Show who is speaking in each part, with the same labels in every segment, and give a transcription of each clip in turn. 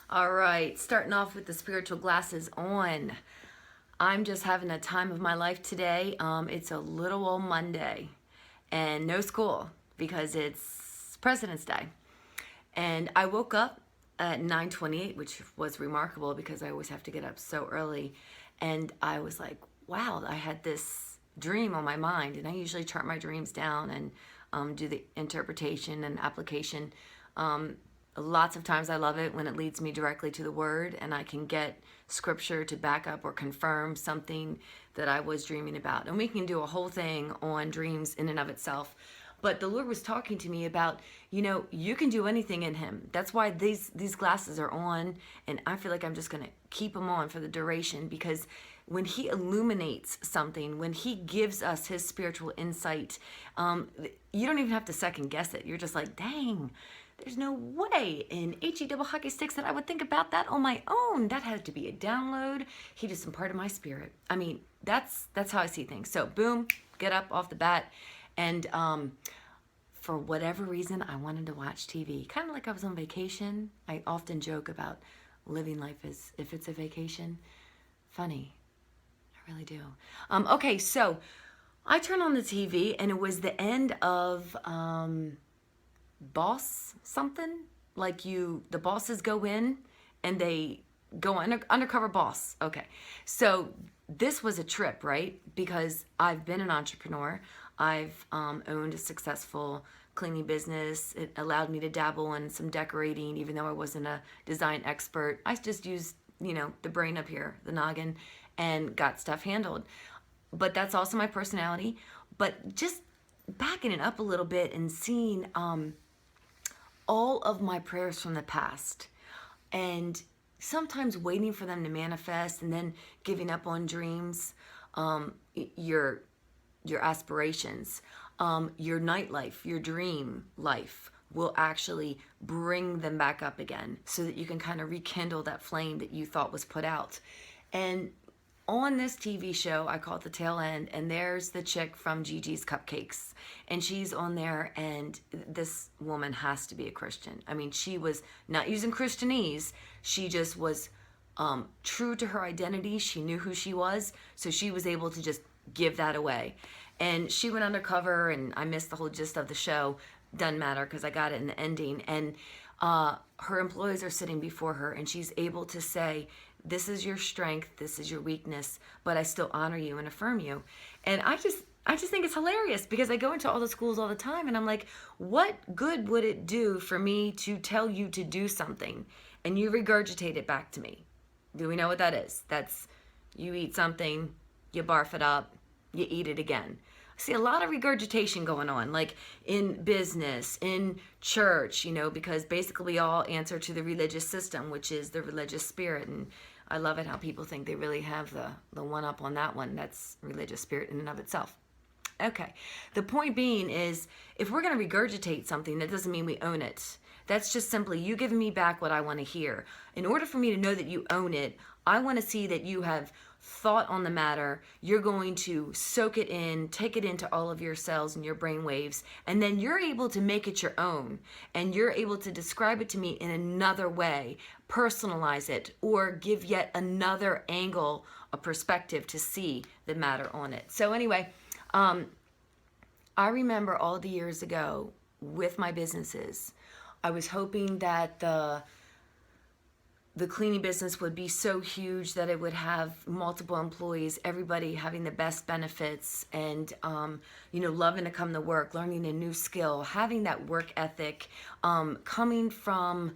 Speaker 1: All right, starting off with the spiritual glasses on. I'm just having a time of my life today. It's a little old Monday and no school because it's President's Day. And I woke up at 9:28, which was remarkable because I always have to get up so early. And I was like, wow, I had this dream on my mind. And I usually chart my dreams down and do the interpretation and application. Lots of times I love it when it leads me directly to the word and I can get scripture to back up or confirm something that I was dreaming about. And we can do a whole thing on dreams in and of itself. But the Lord was talking to me about, you can do anything in him. That's why these glasses are on, and I feel like I'm just going to keep them on for the duration, because when he illuminates something, when he gives us his spiritual insight, you don't even have to second guess it. You're just like, dang, there's no way in HE double hockey sticks that I would think about that on my own. That had to be a download. He just imparted my spirit. I mean, that's how I see things. So boom, get up off the bat. And for whatever reason, I wanted to watch TV. Kind of like I was on vacation. I often joke about living life as if it's a vacation. Funny. I really do. Okay, so I turned on the TV and it was the end of Boss something. Like the bosses go in and they go undercover boss. Okay, so this was a trip, right? Because I've been an entrepreneur. I've owned a successful cleaning business. It allowed me to dabble in some decorating, even though I wasn't a design expert. I just used, the brain up here, the noggin, and got stuff handled. But that's also my personality. But just backing it up a little bit and seeing all of my prayers from the past, and sometimes waiting for them to manifest and then giving up on dreams, your aspirations, your nightlife, your dream life will actually bring them back up again so that you can kind of rekindle that flame that you thought was put out. And on this TV show, I call it The Tail End, and there's the chick from Gigi's Cupcakes, and she's on there, and this woman has to be a Christian. I mean, she was not using Christianese. She just was true to her identity. She knew who she was, so she was able to just give that away. And she went undercover, and I missed the whole gist of the show. Doesn't matter because I got it in the ending. And her employees are sitting before her, and she's able to say, this is your strength, this is your weakness, but I still honor you and affirm you. And I just think it's hilarious because I go into all the schools all the time and I'm like, what good would it do for me to tell you to do something and you regurgitate it back to me? Do we know what that is? That's you eat something, you barf it up, you eat it again. I see a lot of regurgitation going on, like in business, in church, because basically we all answer to the religious system, which is the religious spirit. And I love it how people think they really have the one up on that one. That's religious spirit in and of itself. Okay, the point being is, if we're going to regurgitate something, that doesn't mean we own it. That's just simply you giving me back what I want to hear. In order for me to know that you own it, I want to see that you have thought on the matter. You're going to soak it in, take it into all of your cells and your brain waves, and then you're able to make it your own, and you're able to describe it to me in another way, personalize it, or give yet another angle, a perspective to see the matter on it. So anyway, I remember all the years ago with my businesses, I was hoping that the cleaning business would be so huge that it would have multiple employees, everybody having the best benefits, and loving to come to work, learning a new skill, having that work ethic, coming from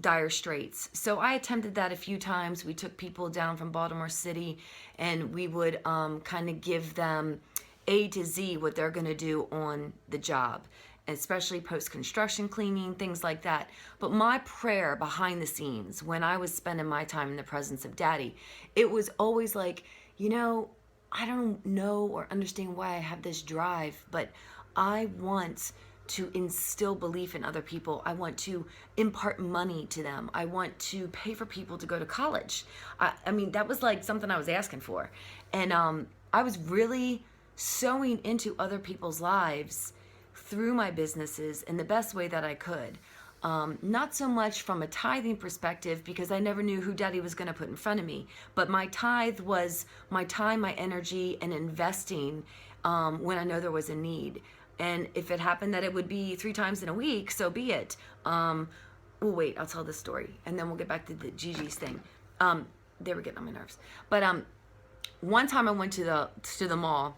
Speaker 1: dire straits. So I attempted that a few times. We took people down from Baltimore City, and we would kind of give them A to Z what they're going to do on the job, especially post-construction cleaning, things like that. But my prayer behind the scenes, when I was spending my time in the presence of Daddy, it was always like, I don't know or understand why I have this drive, but I want to instill belief in other people. I want to impart money to them. I want to pay for people to go to college. I mean, that was like something I was asking for. And I was really sewing into other people's lives through my businesses in the best way that I could. Not so much from a tithing perspective, because I never knew who Daddy was going to put in front of me. But my tithe was my time, my energy, and investing when I know there was a need. And if it happened that it would be 3 times in a week, so be it. Well, wait, I'll tell this story, and then we'll get back to the Gigi's thing. They were getting on my nerves. But one time I went to the mall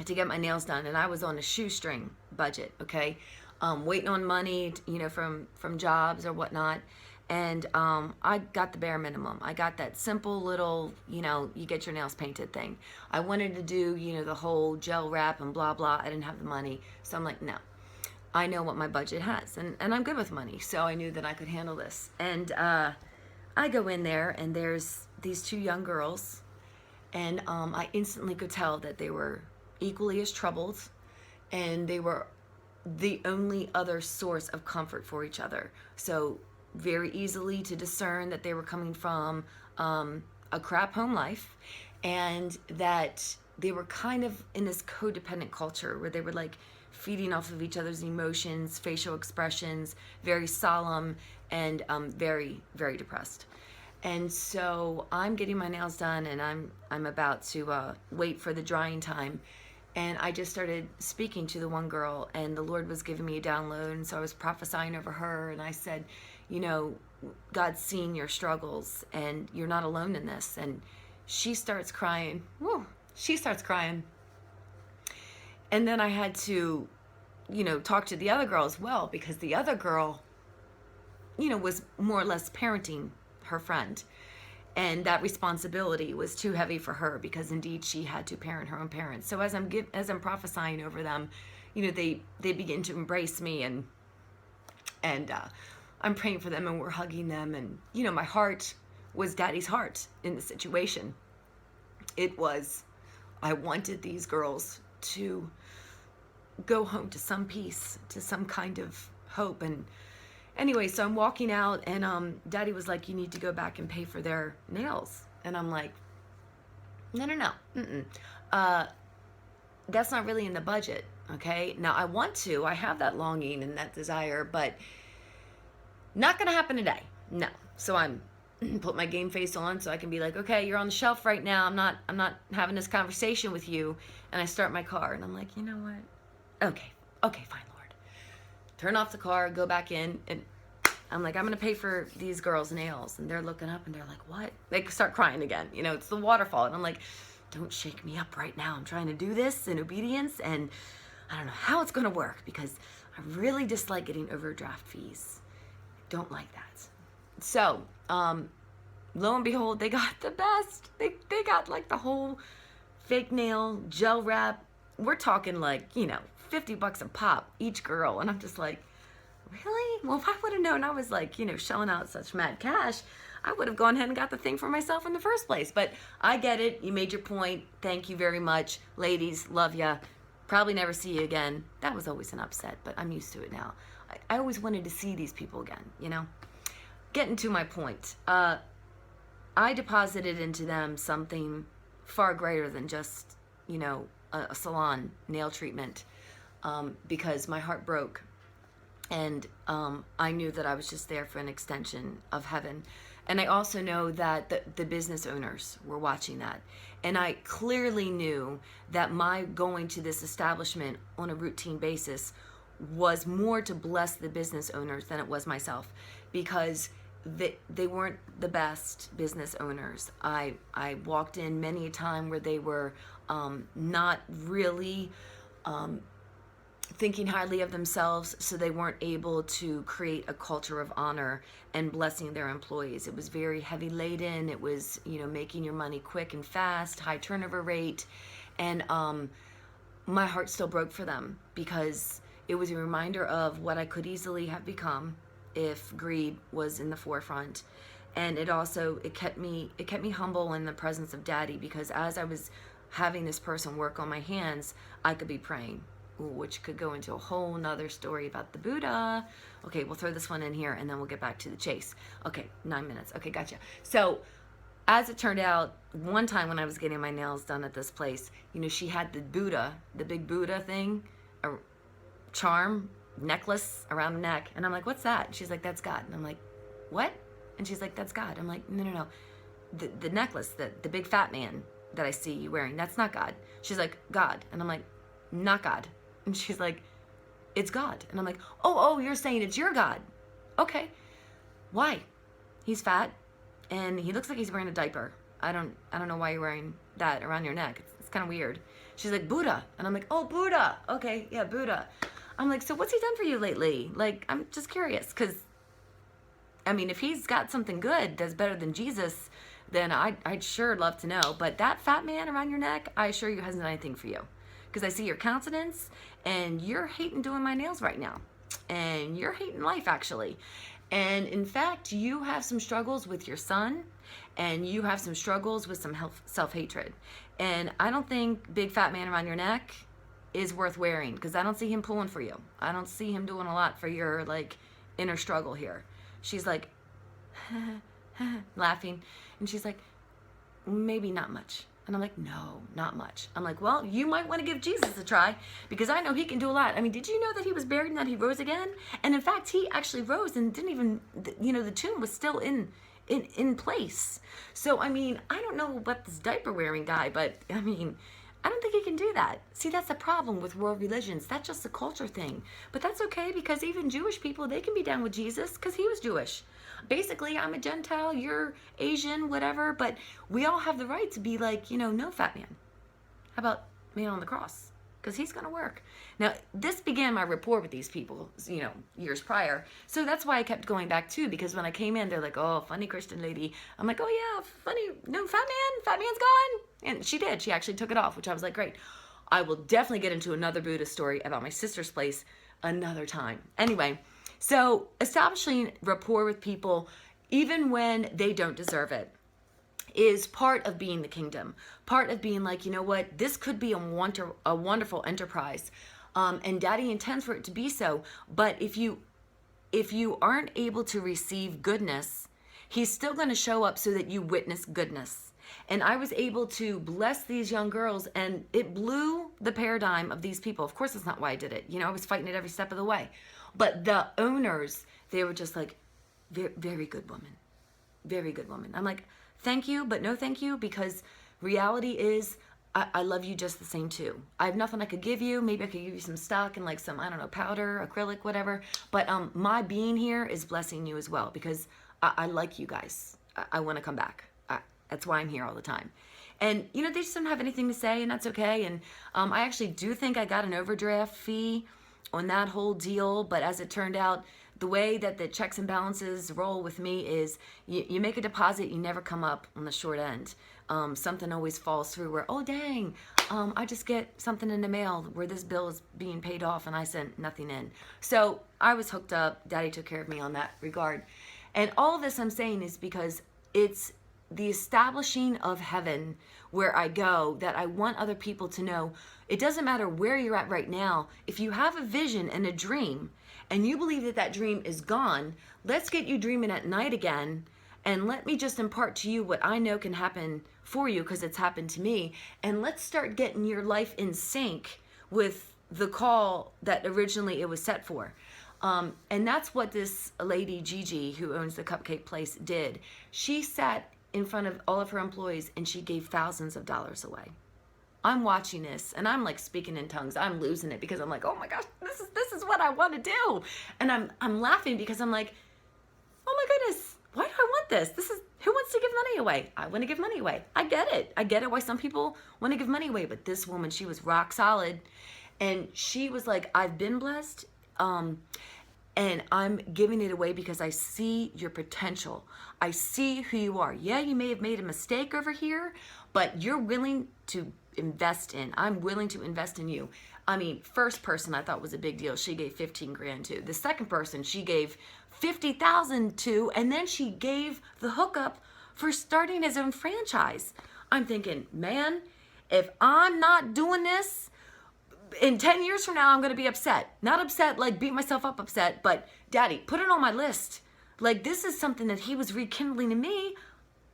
Speaker 1: to get my nails done, and I was on a shoestring budget, okay? Waiting on money, from jobs or whatnot. And I got the bare minimum. I got that simple little, you get your nails painted thing. I wanted to do, the whole gel wrap and blah, blah. I didn't have the money. So I'm like, no. I know what my budget has, and I'm good with money. So I knew that I could handle this. And I go in there, and there's these 2 young girls. And I instantly could tell that they were equally as troubled, and they were the only other source of comfort for each other. So very easily to discern that they were coming from a crap home life, and that they were kind of in this codependent culture where they were like feeding off of each other's emotions, facial expressions, very solemn, and very, very depressed. And so I'm getting my nails done, and I'm about to wait for the drying time. And I just started speaking to the one girl, and the Lord was giving me a download. And so I was prophesying over her, and I said, God's seeing your struggles, and you're not alone in this. And she starts crying. Woo, she starts crying. And then I had to, talk to the other girl as well, because the other girl, was more or less parenting her friend. And that responsibility was too heavy for her, because indeed she had to parent her own parents. So as I'm prophesying over them, they begin to embrace me, and I'm praying for them, and we're hugging them, and my heart was Daddy's heart in the situation. It was, I wanted these girls to go home to some peace, to some kind of hope. And anyway, so I'm walking out, and Daddy was like, you need to go back and pay for their nails. And I'm like, no. That's not really in the budget, okay? Now, I want to. I have that longing and that desire, but not going to happen today. No. So I'm put my game face on so I can be like, okay, you're on the shelf right now. I'm not having this conversation with you. And I start my car, and I'm like, you know what? Okay, fine, Lord. Turn off the car, go back in, and I'm like, I'm going to pay for these girls' nails. And they're looking up, and they're like, what? They start crying again. It's the waterfall. And I'm like, don't shake me up right now. I'm trying to do this in obedience, and I don't know how it's going to work, because I really dislike getting overdraft fees. Don't like that. So, lo and behold, they got the best. They got like the whole fake nail, gel wrap. We're talking like, $50 a pop each girl. And I'm just like, really? Well, if I would have known I was like, shelling out such mad cash, I would have gone ahead and got the thing for myself in the first place. But I get it. You made your point. Thank you very much. Ladies, love ya. Probably never see you again. That was always an upset, but I'm used to it now. I always wanted to see these people again, Getting to my point. I deposited into them something far greater than just, a salon nail treatment, because my heart broke. And I knew that I was just there for an extension of heaven. And I also know that the business owners were watching that. And I clearly knew that my going to this establishment on a routine basis was more to bless the business owners than it was myself, because they weren't the best business owners. I walked in many a time where they were not really thinking highly of themselves, so they weren't able to create a culture of honor and blessing their employees. It was very heavy laden. It was, making your money quick and fast, high turnover rate. And my heart still broke for them, because it was a reminder of what I could easily have become if greed was in the forefront. And it kept me humble in the presence of Daddy, because as I was having this person work on my hands, I could be praying, which could go into a whole nother story about the Buddha. Okay, we'll throw this one in here, and then we'll get back to the chase. Okay, 9 minutes. Okay, gotcha. So as it turned out, one time when I was getting my nails done at this place, she had the Buddha, the big Buddha thing, a charm necklace around the neck. And I'm like, what's that? And she's like, that's God. And I'm like, what? And she's like, that's God. I'm like, no, no, no. The necklace, the big fat man that I see you wearing, that's not God. She's like, God. And I'm like, not God. And she's like, it's God. And I'm like, oh, you're saying it's your God. Okay. Why? He's fat and he looks like he's wearing a diaper. I don't know why you're wearing that around your neck. It's kind of weird. She's like, Buddha. And I'm like, oh, Buddha. Okay, yeah, Buddha. I'm like, so what's he done for you lately? Like, I'm just curious because, I mean, if he's got something good that's better than Jesus, then I'd sure love to know. But that fat man around your neck, I assure you hasn't done anything for you. Because I see your countenance and you're hating doing my nails right now. And you're hating life, actually. And in fact, you have some struggles with your son and you have some struggles with some self-hatred. And I don't think big fat man around your neck is worth wearing because I don't see him pulling for you. I don't see him doing a lot for your like inner struggle here. She's like laughing and she's like, maybe not much. And I'm like, no, not much. I'm like, well, you might want to give Jesus a try because I know he can do a lot. I mean, did you know that he was buried and that he rose again? And in fact, he actually rose and didn't even, the tomb was still in place. So, I mean, I don't know about this diaper wearing guy, but I mean, I don't think he can do that. See, that's the problem with world religions. That's just a culture thing. But that's okay because even Jewish people, they can be down with Jesus because he was Jewish. Basically, I'm a Gentile, you're Asian, whatever, but we all have the right to be like, no fat man. How about man on the cross? Because he's going to work. Now, this began my rapport with these people, years prior. So that's why I kept going back too, because when I came in, they're like, oh, funny Christian lady. I'm like, oh yeah, funny, no, fat man's gone. And she did. She actually took it off, which I was like, great. I will definitely get into another Buddha story about my sister's place another time. Anyway, so establishing rapport with people, even when they don't deserve it, is part of being the kingdom, part of being like, you know what, this could be a wonderful enterprise, and Daddy intends for it to be so. But if you aren't able to receive goodness, he's still going to show up so that you witness goodness. And I was able to bless these young girls, and it blew the paradigm of these people. Of course, that's not why I did it. I was fighting it every step of the way. But the owners, they were just like, very, very good woman. Very good woman. I'm like, thank you, but no thank you, because reality is I love you just the same too. I have nothing I could give you. Maybe I could give you some stock and like some, I don't know, powder, acrylic, whatever. But my being here is blessing you as well because I like you guys. I want to come back. That's why I'm here all the time. And, they just don't have anything to say, and that's okay. And I actually do think I got an overdraft fee on that whole deal. But as it turned out, the way that the checks and balances roll with me is you make a deposit, you never come up on the short end. Something always falls through where, oh, dang, I just get something in the mail where this bill is being paid off and I sent nothing in. So I was hooked up. Daddy took care of me on that regard. And all of this I'm saying is because it's the establishing of heaven where I go that I want other people to know. It doesn't matter where you're at right now. If you have a vision and a dream and you believe that that dream is gone, let's get you dreaming at night again. And let me just impart to you what I know can happen for you because it's happened to me. And let's start getting your life in sync with the call that originally it was set for. And that's what this lady, Gigi, who owns the cupcake place, did. She sat in front of all of her employees and she gave thousands of dollars away. I'm watching this and I'm like speaking in tongues. I'm losing it because I'm like, oh my gosh, this is what I want to do. And I'm laughing because I'm like, oh my goodness, why do I want this? Who wants to give money away? I want to give money away. I get it why some people want to give money away, but this woman, she was rock solid. And she was like, I've been blessed. And I'm giving it away because I see your potential. I see who you are. Yeah, you may have made a mistake over here, but you're willing to invest in. I'm willing to invest in you. I mean, first person I thought was a big deal. She gave 15 grand to. The second person she gave 50,000 to, and then she gave the hookup for starting his own franchise. I'm thinking, man, if I'm not doing this, in 10 years from now, I'm going to be upset. Not upset, like beat myself up upset, but Daddy, put it on my list. Like this is something that he was rekindling in me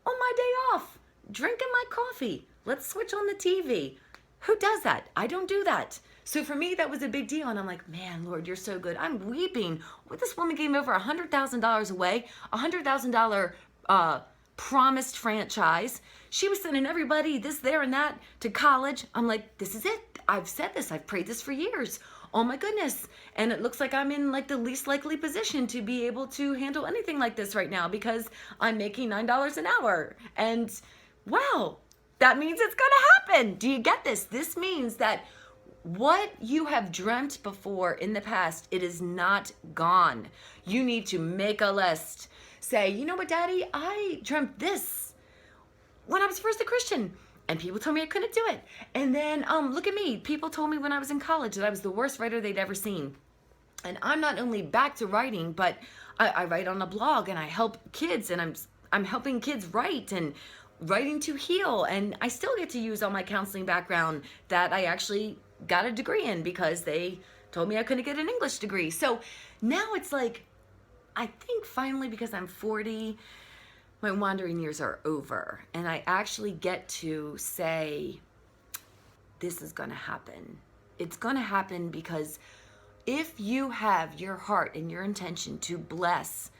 Speaker 1: on my day off, drinking my coffee. Let's switch on the TV. Who does that? I don't do that. So for me, that was a big deal. And I'm like, man, Lord, you're so good. I'm weeping. What, this woman gave me over $100,000 away, $100,000 promised franchise. She was sending everybody this, there, and that to college. I'm like, this is it. I've said this. I've prayed this for years. Oh my goodness. And it looks like I'm in like the least likely position to be able to handle anything like this right now because I'm making $9 an hour. And wow, that means it's going to happen. Do you get this? This means that what you have dreamt before in the past, it is not gone. You need to make a list. Say, you know what, Daddy, I dreamt this when I was first a Christian. And people told me I couldn't do it. And then look at me. People told me when I was in college that I was the worst writer they'd ever seen. And I'm not only back to writing, but I write on a blog and I help kids, and I'm helping kids write and writing to heal. And I still get to use all my counseling background that I actually got a degree in because they told me I couldn't get an English degree. So now it's like, I think finally, because I'm 40, my wandering years are over, and I actually get to say, this is going to happen. It's going to happen because if you have your heart and your intention to bless,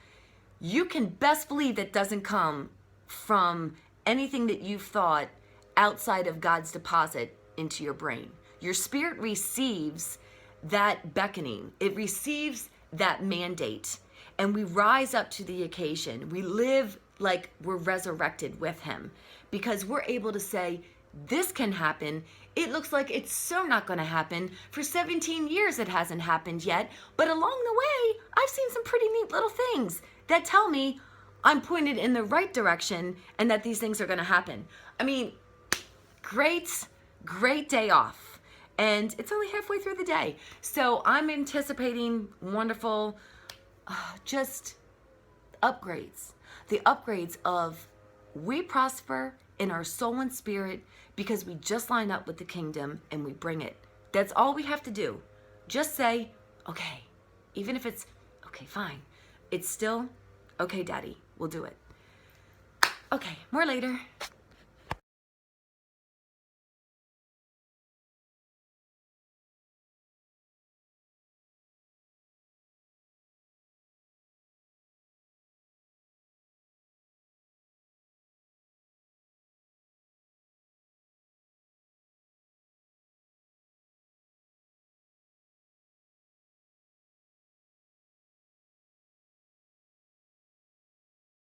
Speaker 1: you can best believe that doesn't come from anything that you've thought outside of God's deposit into your brain. Your spirit receives that beckoning. It receives that mandate, and we rise up to the occasion. We live like we're resurrected with him because we're able to say, this can happen. It looks like it's so not going to happen. For 17 years, it hasn't happened yet. But along the way, I've seen some pretty neat little things that tell me I'm pointed in the right direction and that these things are going to happen. I mean, great day off. And it's only halfway through the day. So I'm anticipating wonderful, just upgrades. The upgrades of we prosper in our soul and spirit because we just line up with the kingdom and we bring it. That's all we have to do. Just say, okay, even if it's, okay, fine. It's still, okay, Daddy, we'll do it. Okay, more later.